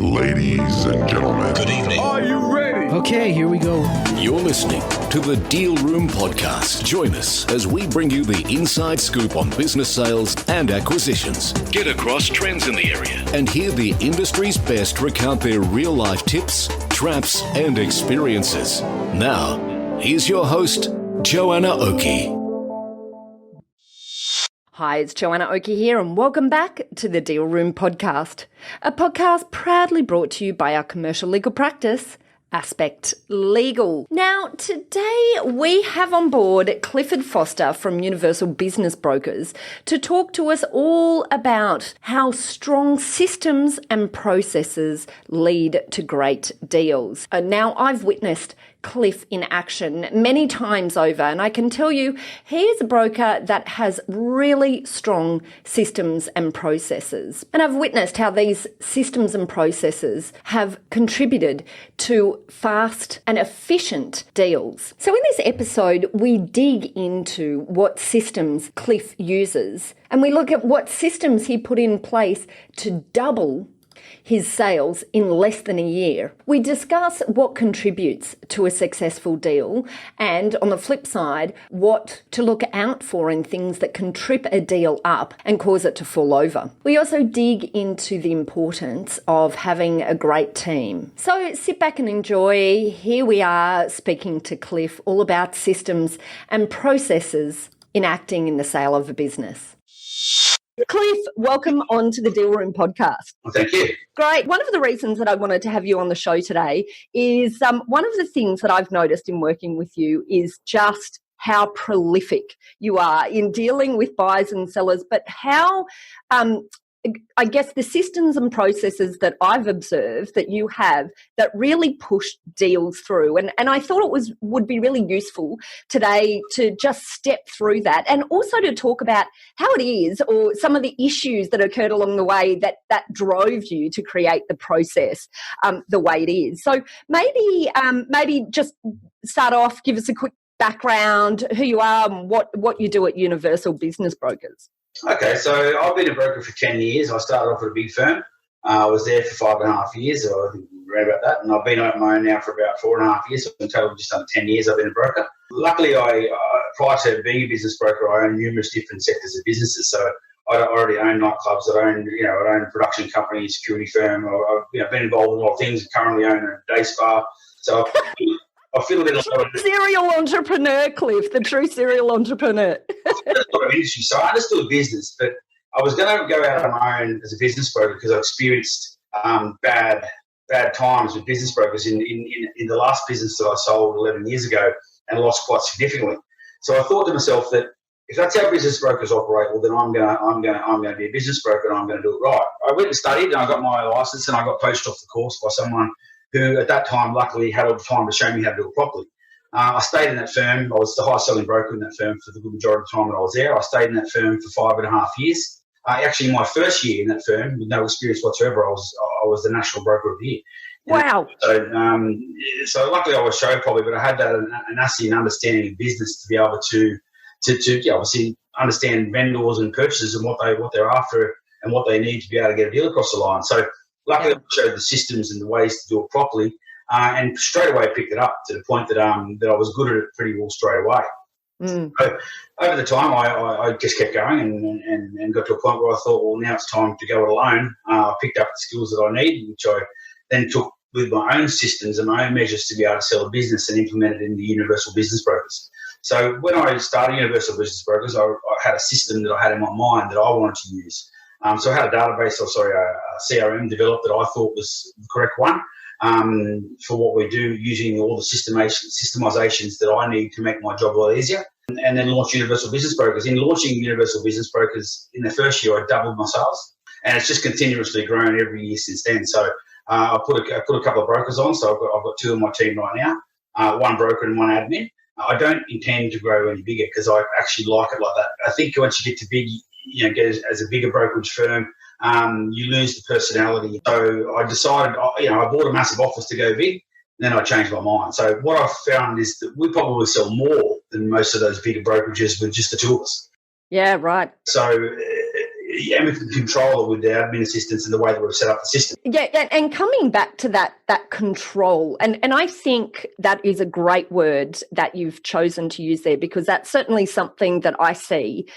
Ladies and gentlemen. Good evening. Are you ready? Okay, here we go. You're listening to the Deal Room Podcast. Join us as we bring you the inside scoop on business sales and acquisitions. Get across trends in the area and hear the industry's best recount their real-life tips, traps, and experiences. Now, here's your host, Joanna Oakey. Hi, it's Joanna Oakey here, and welcome back to the Deal Room Podcast, a podcast proudly brought to you by our commercial legal practice, Aspect Legal. Now, today we have on board Clifford Forster from Universal Business Brokers to talk to us all about how strong systems and processes lead to great deals. Now, I've witnessed Cliff in action many times over, and I can tell you he is a broker that has really strong systems and processes. And I've witnessed how these systems and processes have contributed to fast and efficient deals. So in this episode, we dig into what systems Cliff uses, and we look at what systems he put in place to double his sales in less than a year. We discuss what contributes to a successful deal and, on the flip side, what to look out for in things that can trip a deal up and cause it to fall over. We also dig into the importance of having a great team. So sit back and enjoy. Here we are speaking to Cliff all about systems and processes enacting in the sale of a business. Cliff, welcome on to the Deal Room Podcast. Well, thank you. Great. One of the reasons that I wanted to have you on the show today is one of the things that I've noticed in working with you is just how prolific you are in dealing with buyers and sellers, but how I guess the systems and processes that I've observed that you have that really push deals through. And I thought it would be really useful today to just step through that and also to talk about how it is or some of the issues that occurred along the way that drove you to create the process the way it is. So maybe just start off, give us a quick background, who you are and what you do at Universal Business Brokers. Okay, so I've been a broker for 10 years. I started off at a big firm. I was there for 5.5 years, or I think around about that. And I've been on my own now for about 4.5 years. So in total, just under 10 years I've been a broker. Luckily, prior to being a business broker, I own numerous different sectors of businesses. So I already own nightclubs. I own a production company, security firm. I've been involved in a lot of things. I currently own a day spa. So I feel a bit like serial entrepreneur, Cliff, the true serial entrepreneur. A lot of industry, so I understood business, but I was going to go out on my own as a business broker because I experienced bad times with business brokers in the last business that I sold 11 years ago and lost quite significantly. So I thought to myself that if that's how business brokers operate, well then I'm going to be a business broker and I'm going to do it right. I went and studied and I got my license and I got poached off the course by someone who at that time luckily had all the time to show me how to do it properly. I stayed in that firm. I was the highest selling broker in that firm for the good majority of the time that I was there. I stayed in that firm for 5.5 years. Actually, my first year in that firm, with no experience whatsoever, I was the national broker of the year. Wow. So luckily I was show probably, but I had that an asset and understanding of business to be able to obviously understand vendors and purchases and what they're after and what they need to be able to get a deal across the line. So luckily I showed the systems and the ways to do it properly. And straight away picked it up to the point that I was good at it pretty well straight away. So over the time, I just kept going and got to a point where I thought, well, now it's time to go it alone. I picked up the skills that I needed, which I then took with my own systems and my own measures to be able to sell a business and implement it in the Universal Business Brokers. So when I started Universal Business Brokers, I had a system that I had in my mind that I wanted to use. So I had a database, a CRM developed that I thought was the correct one. For what we do, using all the systemizations that I need to make my job a lot easier, and then launch Universal Business Brokers. In launching Universal Business Brokers in the first year, I doubled my sales, and it's just continuously grown every year since then. So I put a couple of brokers on. So I've got two in my team right now, one broker and one admin. I don't intend to grow any bigger because I actually like it like that. I think once you get to big, get as a bigger brokerage firm, you lose the personality. So I decided, I bought a massive office to go big, then I changed my mind. So what I've found is that we probably sell more than most of those bigger brokerages with just the two of us. Yeah, right. So we can control it with the admin assistance and the way that we've set up the system. Yeah, and coming back to that control, and I think that is a great word that you've chosen to use there, because that's certainly something that I see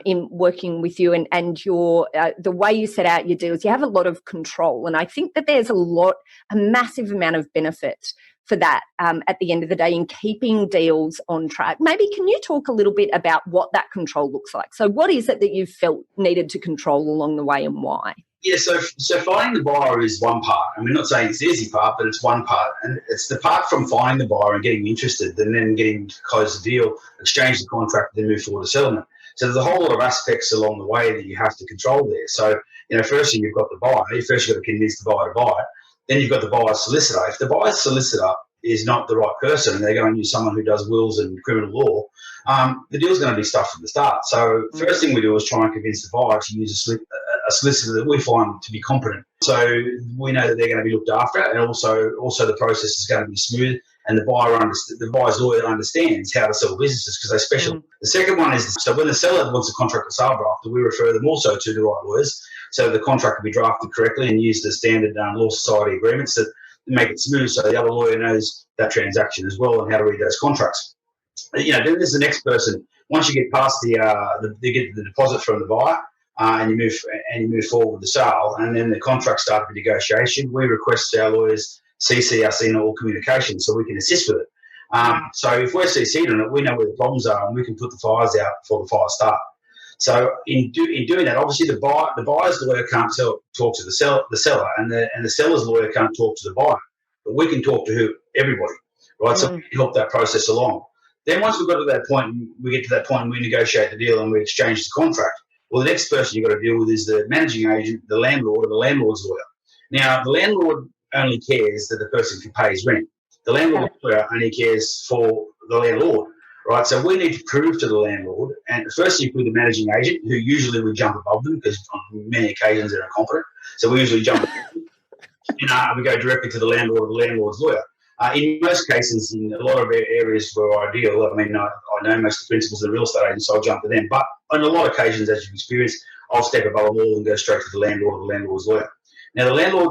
in working with you and your the way you set out your deals. You have a lot of control, and I think that there's a massive amount of benefit for that at the end of the day in keeping deals on track. Maybe can you talk a little bit about what that control looks like? So what is it that you felt needed to control along the way and why? Yeah, so finding the buyer is one part. And we're not saying it's the easy part, but it's one part. And it's the part from finding the buyer and getting interested and then getting to close the deal, exchange the contract, then move forward to settlement. So there's a whole lot of aspects along the way that you have to control there. So, firstly, you've got the buyer. First, you've got to convince the buyer to buy it. Then you've got the buyer's solicitor. If the buyer's solicitor is not the right person and they're going to use someone who does wills and criminal law, the deal's going to be stuffed from the start. So first thing we do is try and convince the buyer to use a solicitor that we find to be competent. So we know that they're going to be looked after, and also the process is going to be smooth, and the buyer's lawyer understands how to sell businesses because they're special. The second one is, so when the seller wants a contract for sale drafted, we refer them also to the right lawyers so the contract can be drafted correctly and use the standard law society agreements that make it smooth so the other lawyer knows that transaction as well and how to read those contracts. Then there's the next person. Once you get past they get the deposit from the buyer and you move forward with the sale, and then the contract starts with negotiation. We request our lawyers CC us in all communication so we can assist with it. So if we're CC'd on it, we know where the problems are and we can put the fires out before the fires start. So in doing that, obviously the buyer's lawyer can't talk to the seller, and the seller's lawyer can't talk to the buyer, but we can talk to everybody, right? So we can help that process along. Then once we get to that point and we negotiate the deal and we exchange the contract, well, the next person you've got to deal with is the managing agent, the landlord, or the landlord's lawyer. Now, the landlord only cares that the person can pay his rent. The landlord's lawyer only cares for the landlord. Right, so we need to prove to the landlord, and firstly with the managing agent, who usually we jump above them because on many occasions they're incompetent. So we usually jump and we go directly to the landlord or the landlord's lawyer. In most cases, in a lot of areas where I deal, I know most of the principals of the real estate agents, so I'll jump to them. But on a lot of occasions, as you've experienced, I'll step above them all and go straight to the landlord or the landlord's lawyer. Now, the landlord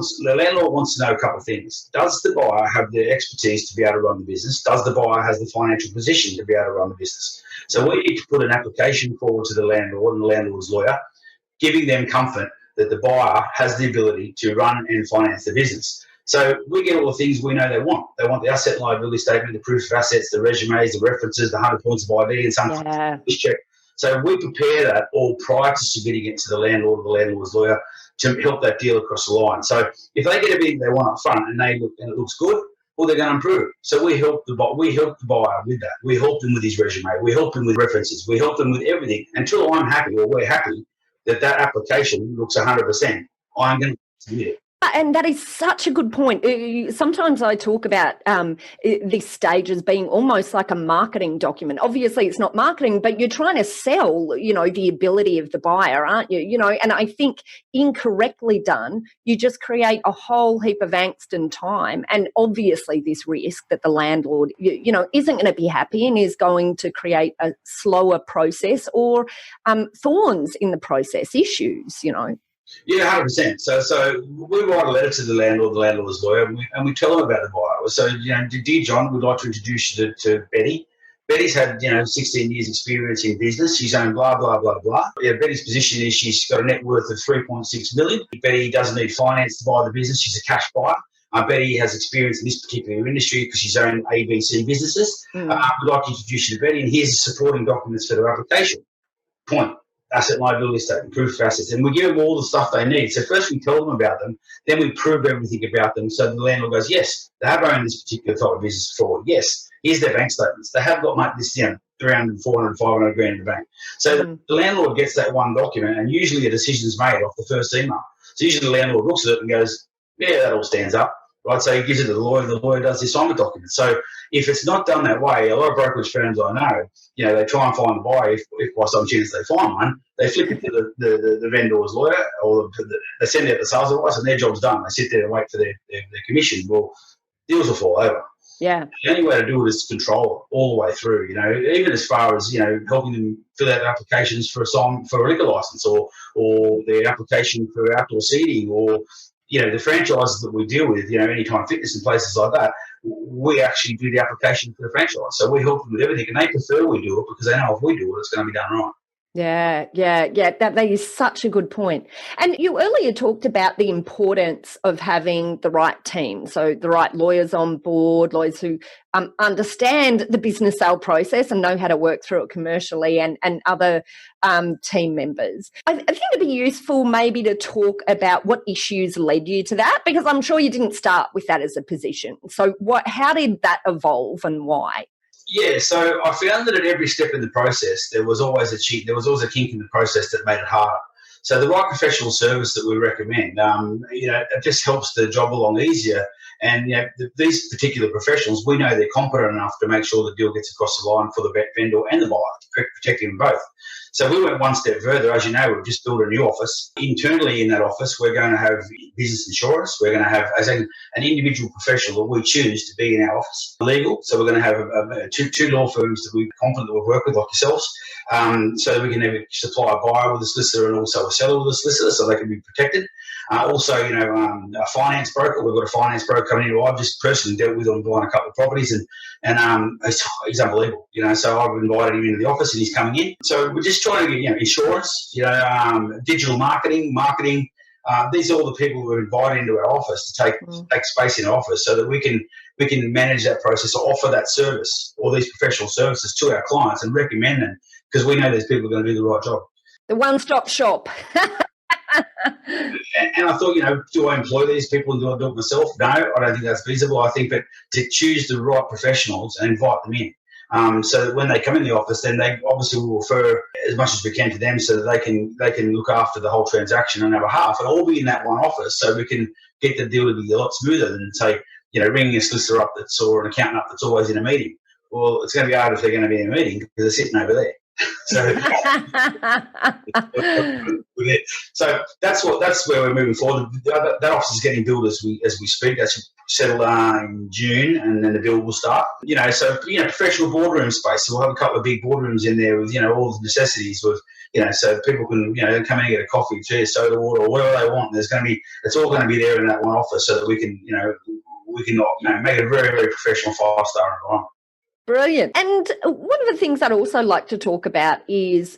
wants to know a couple of things. Does the buyer have the expertise to be able to run the business? Does the buyer have the financial position to be able to run the business? So we need to put an application forward to the landlord and the landlord's lawyer, giving them comfort that the buyer has the ability to run and finance the business. So we get all the things we know they want. They want the asset and liability statement, the proof of assets, the resumes, the references, the 100 points of ID, and sometimes this check. So we prepare that all prior to submitting it to the landlord or the landlord's lawyer to help that deal across the line. So if they get everything they want up front and it looks good, well, they're going to improve. So we help the buyer with that. We help them with his resume. We help them with references. We help them with everything until I'm happy or we're happy that application looks 100%. I'm going to submit it. And that is such a good point. Sometimes I talk about this stage as being almost like a marketing document. Obviously, it's not marketing, but you're trying to sell, the ability of the buyer, aren't you? And I think incorrectly done, you just create a whole heap of angst and time. And obviously, this risk that the landlord, isn't going to be happy and is going to create a slower process or thorns in the process, issues, Yeah, 100%. So we write a letter to the landlord, the landlord's lawyer, and we tell them about the buyer. So, dear John, we'd like to introduce you to Betty. Betty's had, 16 years experience in business. She's owned blah, blah, blah, blah. Yeah, Betty's position is she's got a net worth of $3.6 million. Betty doesn't need finance to buy the business. She's a cash buyer. Betty has experience in this particular industry because she's owned ABC businesses. We'd like to introduce you to Betty, and here's the supporting documents for their application. Point. Asset and liability statement, proof of assets, and we give them all the stuff they need. So first we tell them about them, then we prove everything about them. So the landlord goes, yes, they have owned this particular type of business before. Yes, here's their bank statements. They have got this, 300, 400, 500 grand in the bank. So the landlord gets that one document, and usually a decision is made off the first email. So usually the landlord looks at it and goes, yeah, that all stands up. Right, so he gives it to the lawyer, and the lawyer does the assignment document. So if it's not done that way, a lot of brokerage firms I know, they try and find the buyer. If by some chance they find one, they flip it to the vendor's lawyer, or they send out the sales advice, and their job's done. They sit there and wait for their commission. Well, deals will fall over. Yeah. The only way to do it is to control it all the way through, even as far as, helping them fill out applications for a liquor license or their application for outdoor seating or, the franchises that we deal with, Anytime Fitness and places like that, we actually do the application for the franchise. So we help them with everything, and they prefer we do it because they know if we do it, it's going to be done right. Yeah. That is such a good point. And you earlier talked about the importance of having the right team, so the right lawyers on board, lawyers who understand the business sale process and know how to work through it commercially, and other team members. I think it'd be useful maybe to talk about what issues led you to that, because I'm sure you didn't start with that as a position. So how did that evolve and why? Yeah, so I found that at every step in the process, there was always a kink in the process that made it harder. So the right professional service that we recommend, it just helps the job along easier. And these particular professionals, we know they're competent enough to make sure the deal gets across the line for the vendor and the buyer, protecting them both. So we went one step further. As you know, we've just built a new office. Internally in that office, we're going to have business insurance. We're going to have, as an individual professional that we choose to be in our office. Legal. So we're going to have two law firms that we're confident that we'll work with, like yourselves, so that we can either supply a buyer with a solicitor and also a seller with a solicitor, so they can be protected. Also, a finance broker. We've got a finance broker coming in who I've just personally dealt with on buying a couple of properties, and he's unbelievable. So I've invited him into the office, and he's coming in. So we're just trying to get insurance, digital marketing. These are all the people who are invited into our office to take space in our office, so that we can manage that process, or offer that service or these professional services to our clients and recommend them, because we know these people are going to do the right job. The one-stop shop. And I thought, do I employ these people and do I do it myself? No, I don't think that's feasible. I think that to choose the right professionals and invite them in, so that when they come in the office, then they obviously will refer as much as we can to them, so that they can look after the whole transaction on our behalf, and all be in that one office, so we can get the deal to be a lot smoother than, say, ringing a solicitor up or an accountant up that's always in a meeting. Well, it's going to be hard if they're going to be in a meeting because they're sitting over there. So that's where we're moving forward. That office is getting built as we speak. That's settled in June, and then the build will start. Professional boardroom space. So we'll have a couple of big boardrooms in there with all the necessities with so people can come in and get a coffee, tea, soda, water, or whatever they want. It's all going to be there in that one office, so that we can make it a very, very professional 5-star environment. Brilliant. And one of the things I'd also like to talk about is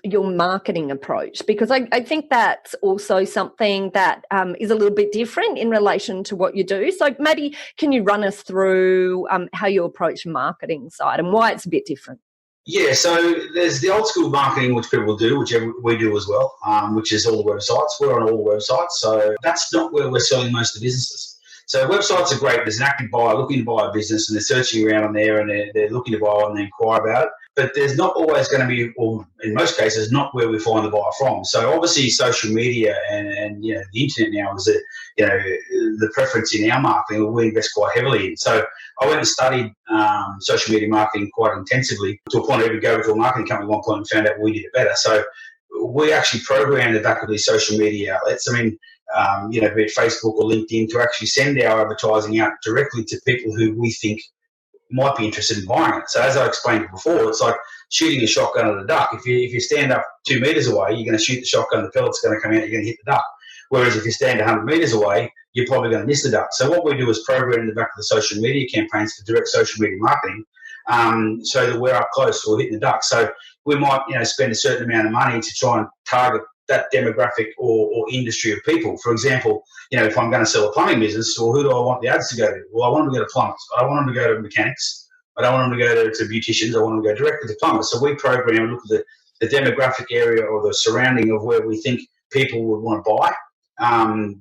your marketing approach, because I think that's also something that is a little bit different in relation to what you do. So maybe can you run us through how you approach the marketing side and why it's a bit different? Yeah, so there's the old school marketing, which people do, which we do as well, which is all the websites. We're on all the websites. So that's not where we're selling most of the businesses. So websites are great. There's an active buyer looking to buy a business, and they're searching around on there, and they're looking to buy one and they inquire about it. But there's not always going to be, or in most cases, not where we find the buyer from. So obviously social media and the internet now is the preference in our marketing, we invest quite heavily in. So I went and studied social media marketing quite intensively, to a point where we go to a marketing company at one point and found out we did it better. So we actually programmed the back of these social media outlets. Be it Facebook or LinkedIn, to actually send our advertising out directly to people who we think might be interested in buying it. So as I explained before, it's like shooting a shotgun at a duck. If you stand up 2 meters away, you're going to shoot the shotgun, the pellet's going to come out, you're going to hit the duck. Whereas if you stand 100 meters away, you're probably going to miss the duck. So what we do is program in the back of the social media campaigns for direct social media marketing, so that we're up close, we're hitting the duck. So we might spend a certain amount of money to try and target that demographic or industry of people. For example, if I'm going to sell a plumbing business, well, who do I want the ads to go to? Well, I want them to go to plumbers. I don't want them to go to mechanics. I don't want them to go to beauticians. I want them to go directly to plumbers. So we program and look at the demographic area or the surrounding of where we think people would want to buy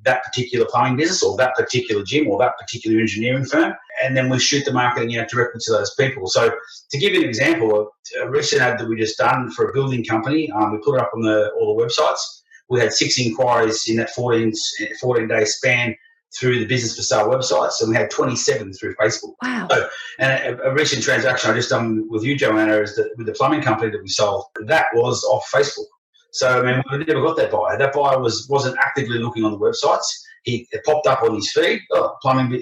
that particular plumbing business or that particular gym or that particular engineering firm, and then we shoot the marketing out directly to those people. So to give you an example, a recent ad that we just done for a building company, we put it up on all the websites. We had 6 inquiries in that 14-day span through the business for sale websites, and we had 27 through Facebook. Wow. So, and a recent transaction I just done with you, Joanna, is that with the plumbing company that we sold, that was off Facebook. So, we never got that buyer. That buyer wasn't actively looking on the websites. It popped up on his feed,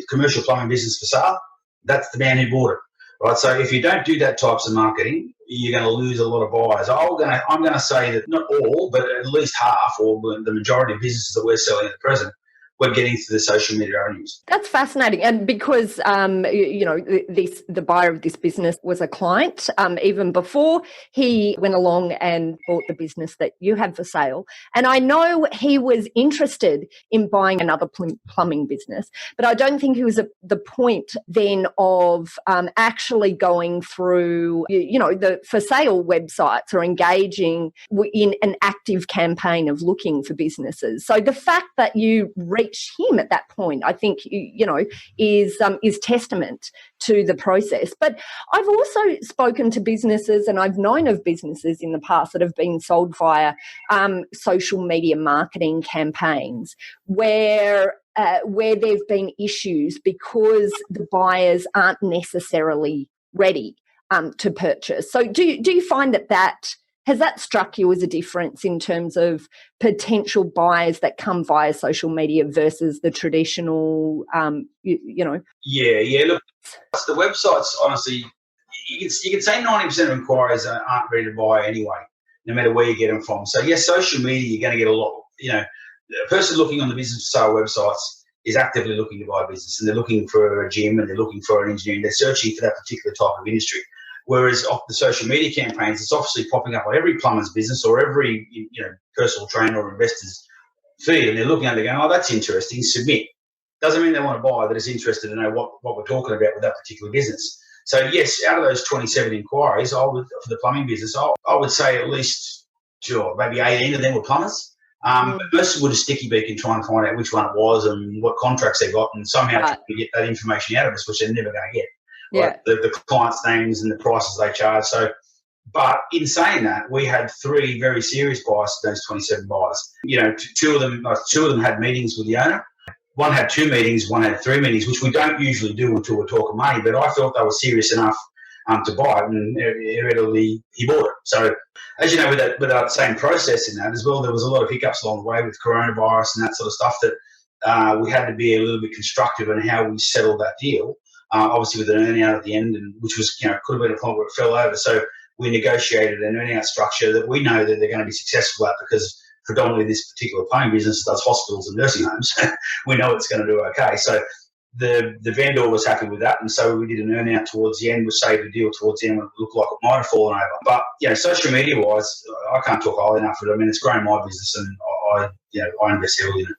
commercial plumbing business for sale. That's the man who bought it, right? So if you don't do that types of marketing, you're going to lose a lot of buyers. I'm going to say that not all, but at least half, or the majority of businesses that we're selling at present, we're getting through the social media avenues. That's fascinating. And because, the buyer of this business was a client, even before he went along and bought the business that you had for sale. And I know he was interested in buying another plumbing business, but I don't think he was at the point then of actually going through, the for sale websites or engaging in an active campaign of looking for businesses. So the fact that you reached him at that point, I think, is testament to the process. But I've also spoken to businesses, and I've known of businesses in the past that have been sold via social media marketing campaigns where there've been issues because the buyers aren't necessarily ready to purchase. So do you find that has that struck you as a difference in terms of potential buyers that come via social media versus the traditional, Yeah. Look, the websites, honestly, you can say 90% of inquiries aren't ready to buy anyway, no matter where you get them from. So, yes, social media, you're going to get a lot. A person looking on the business for sale websites is actively looking to buy a business, and they're looking for a gym and they're looking for an engineering. They're searching for that particular type of industry. Whereas off the social media campaigns, it's obviously popping up on every plumber's business or every personal trainer or investor's feed, and they're looking at it going, oh, that's interesting, submit. Doesn't mean they want to buy, they're just interested to know what we're talking about with that particular business. So, yes, out of those 27 inquiries, for the plumbing business, I would say at least, maybe 18 of them were plumbers. But most of them were just sticky beak and trying to find out which one it was and what contracts they got, and somehow trying to get that information out of us, which they're never going to get. Yeah. Like the clients' names and the prices they charge. So, but in saying that, we had 3 very serious buyers to those 27 buyers. Two of them had meetings with the owner. One had 2 meetings, one had 3 meetings, which we don't usually do until we're talking money. But I felt they were serious enough to buy it, and immediately he bought it. So, as you know, with that same process in that as well, there was a lot of hiccups along the way with coronavirus and that sort of stuff that we had to be a little bit constructive in how we settled that deal. Obviously with an earn-out at the end, and which was, could have been a point where it fell over. So we negotiated an earn-out structure that we know that they're going to be successful at, because predominantly this particular plumbing business does hospitals and nursing homes. We know it's going to do okay. So the vendor was happy with that, and so we did an earn-out towards the end, which saved the deal towards the end when it looked like it might have fallen over. But, social media-wise, I can't talk highly enough of it. I mean, it's grown my business, and I invest heavily in it.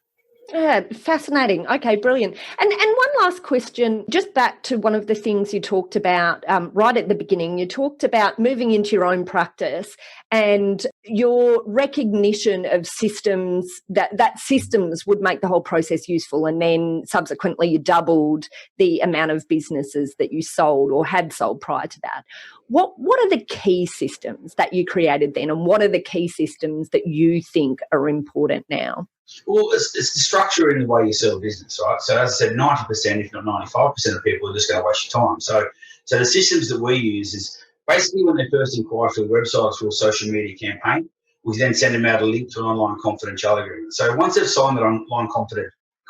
Yeah, fascinating. Okay, brilliant. And one last question, just back to one of the things you talked about right at the beginning. You talked about moving into your own practice and your recognition of systems, that systems would make the whole process useful, and then subsequently you doubled the amount of businesses that you sold or had sold prior to that. What are the key systems that you created then, and what are the key systems that you think are important now? Well, it's the structure in the way you sell a business, right? So as I said, 90%, if not 95% of people are just going to waste your time. So the systems that we use is basically when they first inquire through the website or through a social media campaign, we then send them out a link to an online confidentiality agreement. So once they've signed that online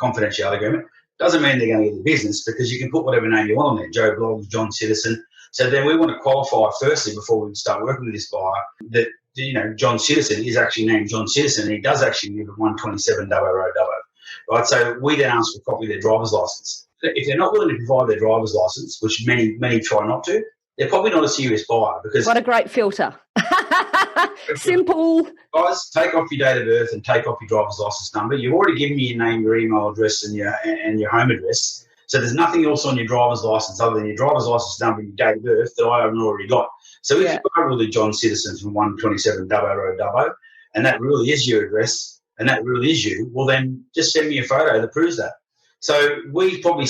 confidentiality agreement, doesn't mean they're going to get the business, because you can put whatever name you want on there, Joe Bloggs, John Citizen. So then we want to qualify firstly before we start working with this buyer that John Citizen is actually named John Citizen, and he does actually live at 127 Dubbo Road, Dubbo. Right, so we then ask for a copy of their driver's license. If they're not willing to provide their driver's license, which many try not to, they're probably not a serious buyer. Because what a great filter! Simple. Guys, take off your date of birth and take off your driver's license number. You've already given me your name, your email address, and your home address. So there's nothing else on your driver's license other than your driver's license number and your date of birth that I haven't already got. So if you are really John Citizen from 127 Dubbo Road, Dubbo, and that really is your address, and that really is you, well then just send me a photo that proves that. So we probably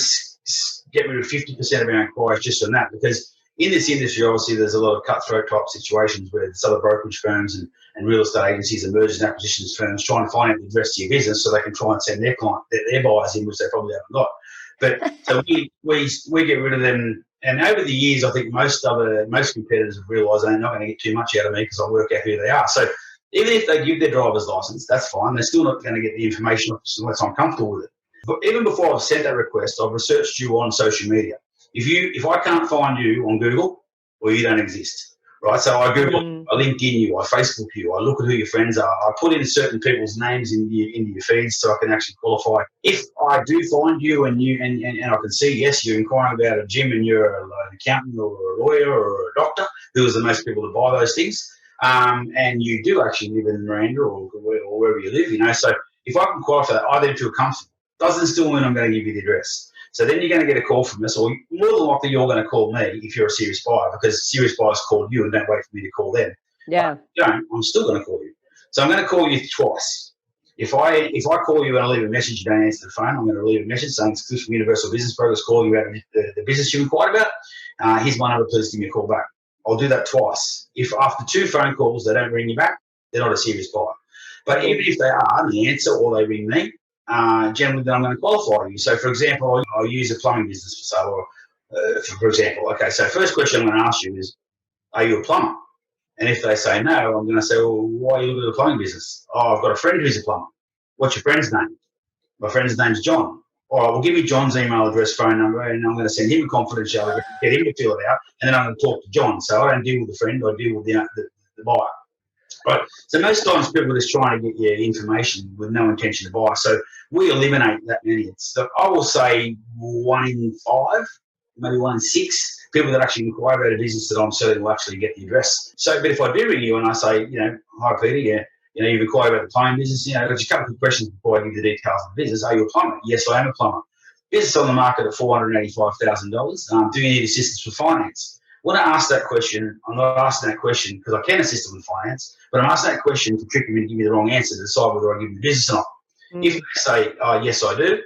get rid of 50% of our inquiries just on that, because in this industry, obviously, there's a lot of cutthroat type situations where there's other brokerage firms and real estate agencies and mergers and acquisitions firms trying to find out the address to your business so they can try and send their buyers in, which they probably haven't got. But so we get rid of them. And over the years, I think most competitors have realised they're not going to get too much out of me because I work out who they are. So even if they give their driver's licence, that's fine. They're still not going to get the information unless I'm comfortable with it. But even before I've sent that request, I've researched you on social media. If I can't find you on Google, well, you don't exist, right? So I Google, I LinkedIn you, I Facebook you, I look at who your friends are, I put in certain people's names into your feeds so I can actually qualify. If I do find you and I can see, yes, you're inquiring about a gym and you're an accountant or a lawyer or a doctor, who is the most people to buy those things, and you do actually live in Miranda or wherever you live, so if I can qualify that, I then feel comfortable. Doesn't still mean I'm going to give you the address. So then you're going to get a call from us, or more than likely you're going to call me if you're a serious buyer, because serious buyers called you and don't wait for me to call them. Yeah. I'm still going to call you. So I'm going to call you twice. If I call you and I leave a message, you don't answer the phone, I'm going to leave a message saying it's Clifford from Universal Business Brokers calling you about the business you inquired about. Here's my number, please give me a call back. I'll do that twice. If after 2 phone calls they don't ring you back, they're not a serious buyer. But even if they are, the answer, or they ring me, generally then I'm going to qualify you. So, for example, I'll use a plumbing business for sale, or for example. Okay, so first question I'm going to ask you is, are you a plumber? And if they say no, I'm going to say, well, why are you looking at a plumbing business? Oh, I've got a friend who's a plumber. What's your friend's name? My friend's name's John. All right, well, give me John's email address, phone number, and I'm going to send him a confidentiality, get him to fill it out, and then I'm going to talk to John. So I don't deal with the friend, I deal with the buyer. Right. So most times people are just trying to get your information with no intention to buy. So we eliminate that many. I will say 1 in 5, maybe 1 in 6 people that actually inquire about a business that I'm certain will actually get the address. So, but if I do ring you and I say, hi Peter, you've inquired about the plumbing business, there's a couple of questions before I give you the details of the business. Are you a plumber? Yes, I am a plumber. Business on the market at $485,000. Do you need assistance with finance? When I ask that question, I'm not asking that question because I can assist them with finance, but I'm asking that question to trick them into give me the wrong answer to decide whether I give them the business or not. If they say, yes, I do,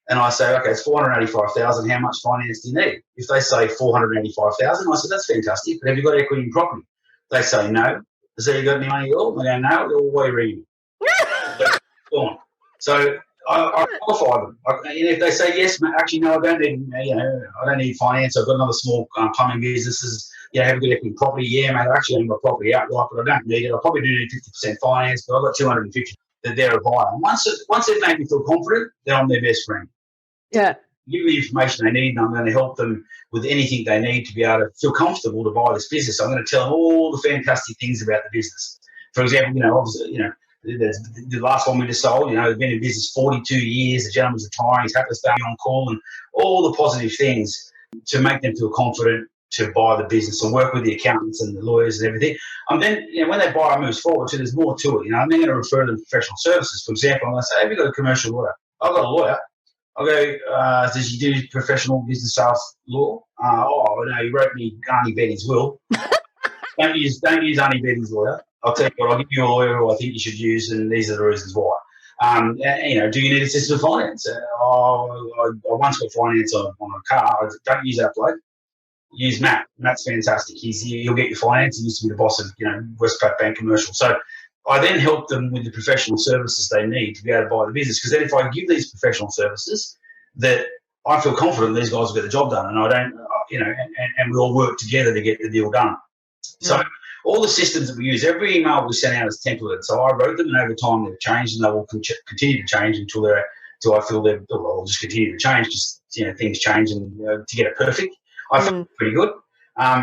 and I say, okay, it's $485,000, how much finance do you need? If they say $485,000, I said, that's fantastic, but have you got equity in property? They say no. I say, you got any money at all? They go, no. Well, why are you ringing me? Go on. So I qualify them. And if they say yes, actually no, I don't need finance. I've got another small plumbing businesses. Have a good equity in property. Yeah, mate, I actually own my property outright, but I don't need it. I probably do need 50% finance, but I've got 250 that they're a buyer. And once they've made me feel confident, then I'm their best friend. Yeah. Give me the information they need, and I'm going to help them with anything they need to be able to feel comfortable to buy this business. I'm going to tell them all the fantastic things about the business. For example, obviously, the last one we just sold, they've been in business 42 years. The gentleman's retiring. He's happy to stay on call, and all the positive things to make them feel confident to buy the business and work with the accountants and the lawyers and everything. And then, when that buyer moves forward, so there's more to it. I'm then going to refer them to professional services. For example, I'm going to say, have you got a commercial lawyer? I've got a lawyer. I'll go, does he do professional business sales law? No, he wrote me Auntie Betty's will. Don't use Auntie Betty's lawyer. I'll tell you what, I'll give you a lawyer who I think you should use, and these are the reasons why. Do you need assistance with finance? I once got finance on a car. I don't use that bloke. Use Matt. Matt's fantastic. He'll get your finance. He used to be the boss of Westpac Bank Commercial. So I then help them with the professional services they need to be able to buy the business. Because then if I give these professional services, that I feel confident these guys will get the job done, and I don't, and we all work together to get the deal done. So all the systems that we use, every email we send out is templated. So I wrote them, and over time they've changed, and they will continue to change until I feel they'll just continue to change. Just things change, and to get it perfect, I feel pretty good.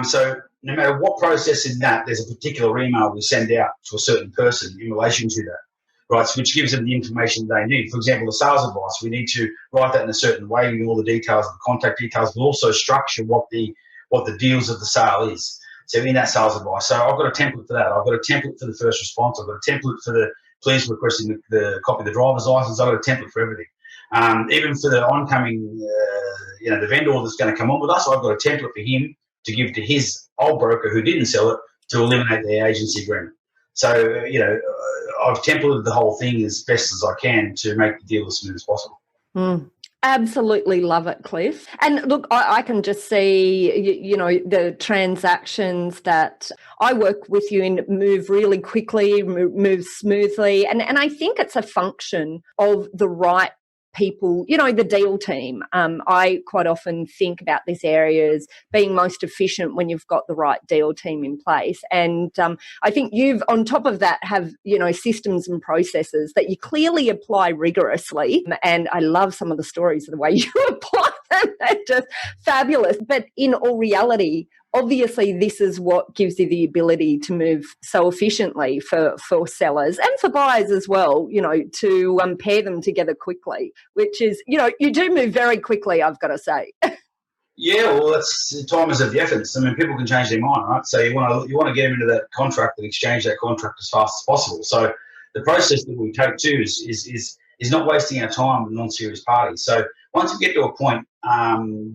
So no matter what process in that, there's a particular email we send out to a certain person in relation to that, right? So which gives them the information they need. For example, the sales advice, we need to write that in a certain way, with all the details, the contact details, but also structure what the deals of the sale is. So in that sales advice, so I've got a template for that. I've got a template for the first response. I've got a template for the please requesting the copy of the driver's license. I've got a template for everything. Even for the oncoming, the vendor that's going to come on with us, I've got a template for him to give to his old broker who didn't sell it to eliminate the agency agreement. So, I've templated the whole thing as best as I can to make the deal as smooth as possible. Absolutely love it, Cliff. And look, I can just see, the transactions that I work with you in move really quickly, move smoothly. And I think it's a function of the right people, the deal team. I quite often think about this area as being most efficient when you've got the right deal team in place. And I think you've, on top of that, have, systems and processes that you clearly apply rigorously. And I love some of the stories of the way you apply them. They're just fabulous. But in all reality, obviously, this is what gives you the ability to move so efficiently for sellers and for buyers as well, to pair them together quickly, which is, you do move very quickly, I've got to say. Yeah, well, that's time is of the essence. I mean, people can change their mind, right? So you want to get them into that contract and exchange that contract as fast as possible. So the process that we take too is not wasting our time with non-serious parties. So once we get to a point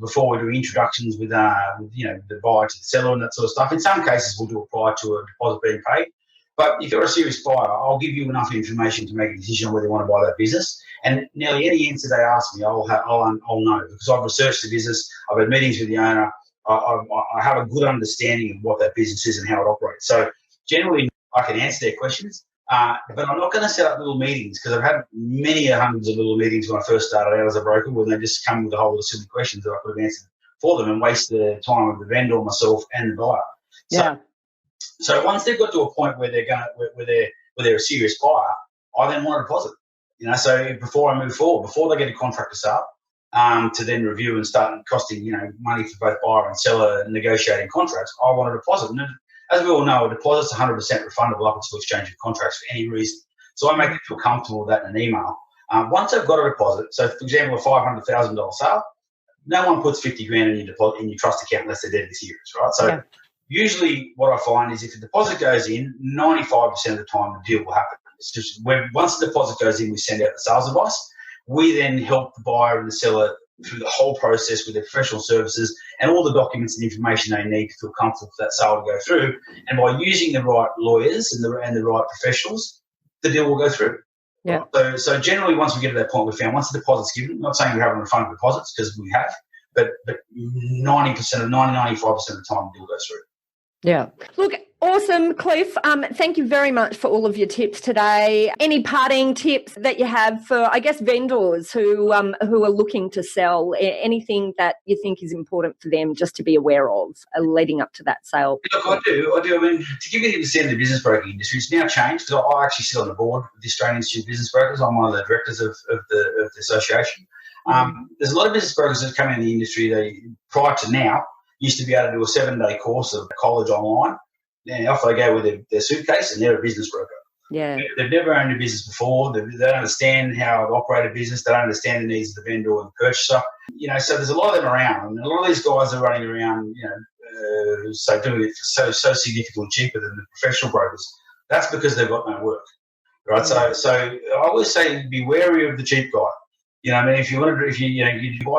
before we do introductions with the buyer to the seller and that sort of stuff, in some cases we'll do it prior to a deposit being paid. But if you're a serious buyer, I'll give you enough information to make a decision on whether you want to buy that business. And nearly any answer they ask me, I'll know, because I've researched the business, I've had meetings with the owner, I have a good understanding of what that business is and how it operates. So generally, I can answer their questions, but I'm not going to set up little meetings, because I've had many hundreds of little meetings when I first started out as a broker, when they just come with a whole lot of silly questions that I could have answered for them and waste the time of the vendor, myself, and the buyer. So once they've got to a point where they're a serious buyer, I then want a deposit. So before I move forward, before they get a contract to start, to then review and start costing money for both buyer and seller negotiating contracts, I want a deposit. And as we all know, a deposit's 100% refundable up until exchange of contracts for any reason. So I make them feel comfortable with that in an email. Once I've got a deposit, so for example, a $500,000 sale, no one puts $50,000 in your deposit in your trust account unless they're dead serious, right? So usually what I find is if the deposit goes in, 95% of the time the deal will happen. It's just once the deposit goes in, we send out the sales advice. We then help the buyer and the seller through the whole process with their professional services and all the documents and information they need to feel comfortable for that sale to go through. And by using the right lawyers and the right professionals, the deal will go through. Yeah. So generally, once we get to that point, we found once the deposit's given, I'm not saying we haven't refunded deposits, because we have, but 95% of the time the deal goes through. Yeah. Look, awesome, Cliff. Thank you very much for all of your tips today. Any parting tips that you have for, I guess, vendors who are looking to sell? Anything that you think is important for them just to be aware of leading up to that sale? Look, I do. I mean, to give you an understanding of the business broking industry, it's now changed, because I actually sit on the board of the Australian Institute of Business Brokers. I'm one of the directors of the association. There's a lot of business brokers that have come in the industry. They, prior to now, used to be able to do a 7-day course of college online. And off they go with their suitcase, and they're a business broker. Yeah. They've never owned a business before. They don't understand how to operate a business. They don't understand the needs of the vendor and the purchaser. So there's a lot of them around. And a lot of these guys are running around, so doing it so significantly cheaper than the professional brokers. That's because they've got no work, right? So I always say be wary of the cheap guy. I mean, if you buy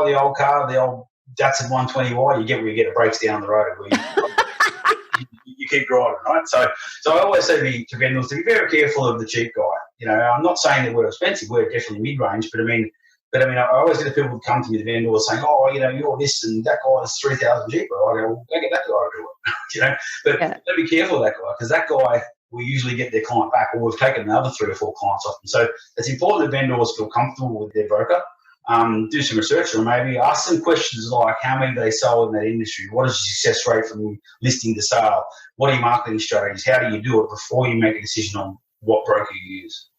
the old car, the old Datsun 120Y, you get where you get, it breaks down the road. Where you keep driving, right? So I always say to vendors to be very careful of the cheap guy. I'm not saying that we're expensive; we're definitely mid-range. But I mean, I always get the people who come to me, the vendors, saying, "Oh, you're this and that guy is $3,000 cheaper." I go, "Well, go get that guy to do it," But gotta be careful of that guy, because that guy will usually get their client back, or we've taken another 3 or 4 clients off them. So it's important that vendors feel comfortable with their broker. Do some research, or maybe ask some questions like how many they sold in that industry, what is the success rate from listing to sale, what are your marketing strategies, how do you do it before you make a decision on what broker you use.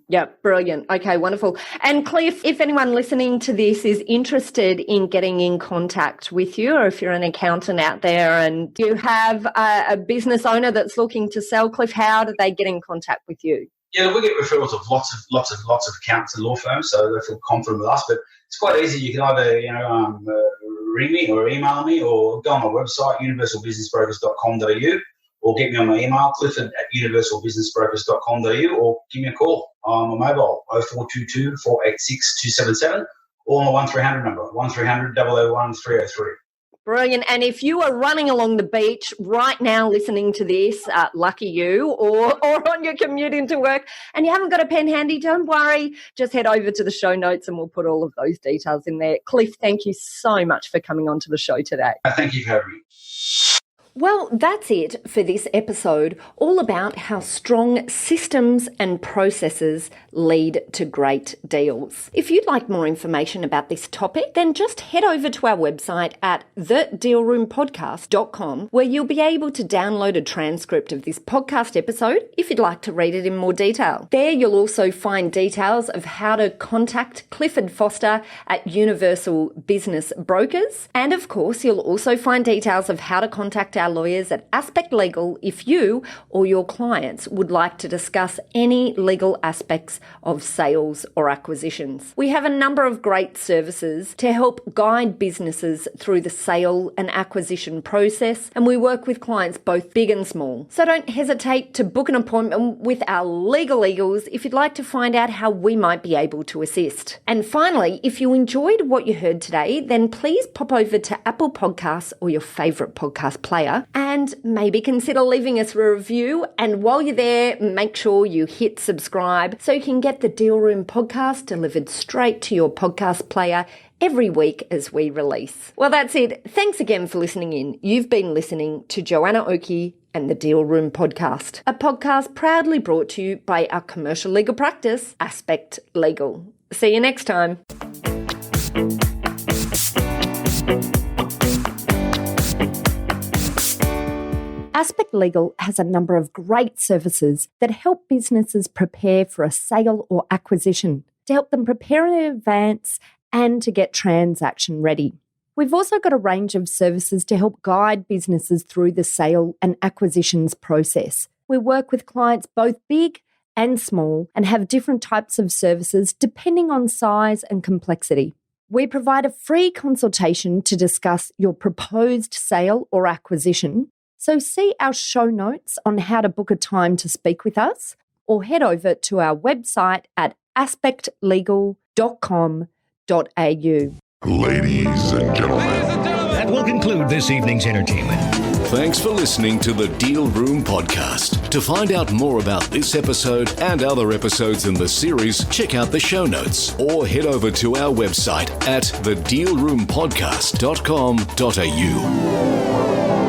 Yeah, brilliant. Okay, wonderful. And Cliff, if anyone listening to this is interested in getting in contact with you, or if you're an accountant out there and you have a business owner that's looking to sell, Cliff, how do they get in contact with you? Yeah, we get referrals of lots of accountants and law firms, so they feel confident with us. But it's quite easy. You can either ring me or email me, or go on my website universalbusinessbrokers.com.au, or get me on my email clifford@universalbusinessbrokers.com.au, or give me a call on my mobile 0422 486 277, or my 1300 number 1300 001 303. Brilliant. And if you are running along the beach right now listening to this, lucky you, or on your commute into work and you haven't got a pen handy, don't worry. Just head over to the show notes and we'll put all of those details in there. Cliff, thank you so much for coming on to the show today. Thank you for having me. Well, that's it for this episode, all about how strong systems and processes lead to great deals. If you'd like more information about this topic, then just head over to our website at thedealroompodcast.com, where you'll be able to download a transcript of this podcast episode if you'd like to read it in more detail. There you'll also find details of how to contact Clifford Forster at Universal Business Brokers. And of course, you'll also find details of how to contact our lawyers at Aspect Legal if you or your clients would like to discuss any legal aspects of sales or acquisitions. We have a number of great services to help guide businesses through the sale and acquisition process, and we work with clients both big and small. So don't hesitate to book an appointment with our legal eagles if you'd like to find out how we might be able to assist. And finally, if you enjoyed what you heard today, then please pop over to Apple Podcasts or your favourite podcast player and maybe consider leaving us a review. And while you're there, make sure you hit subscribe so you can get the Deal Room podcast delivered straight to your podcast player every week as we release. Well, that's it. Thanks again for listening in. You've been listening to Joanna Oakey and the Deal Room podcast, a podcast proudly brought to you by our commercial legal practice, Aspect Legal. See you next time. Aspect Legal has a number of great services that help businesses prepare for a sale or acquisition, to help them prepare in advance and to get transaction ready. We've also got a range of services to help guide businesses through the sale and acquisitions process. We work with clients both big and small and have different types of services depending on size and complexity. We provide a free consultation to discuss your proposed sale or acquisition. So see our show notes on how to book a time to speak with us, or head over to our website at aspectlegal.com.au. Ladies and gentlemen. That will conclude this evening's entertainment. Thanks for listening to the Deal Room podcast. To find out more about this episode and other episodes in the series, check out the show notes or head over to our website at thedealroompodcast.com.au.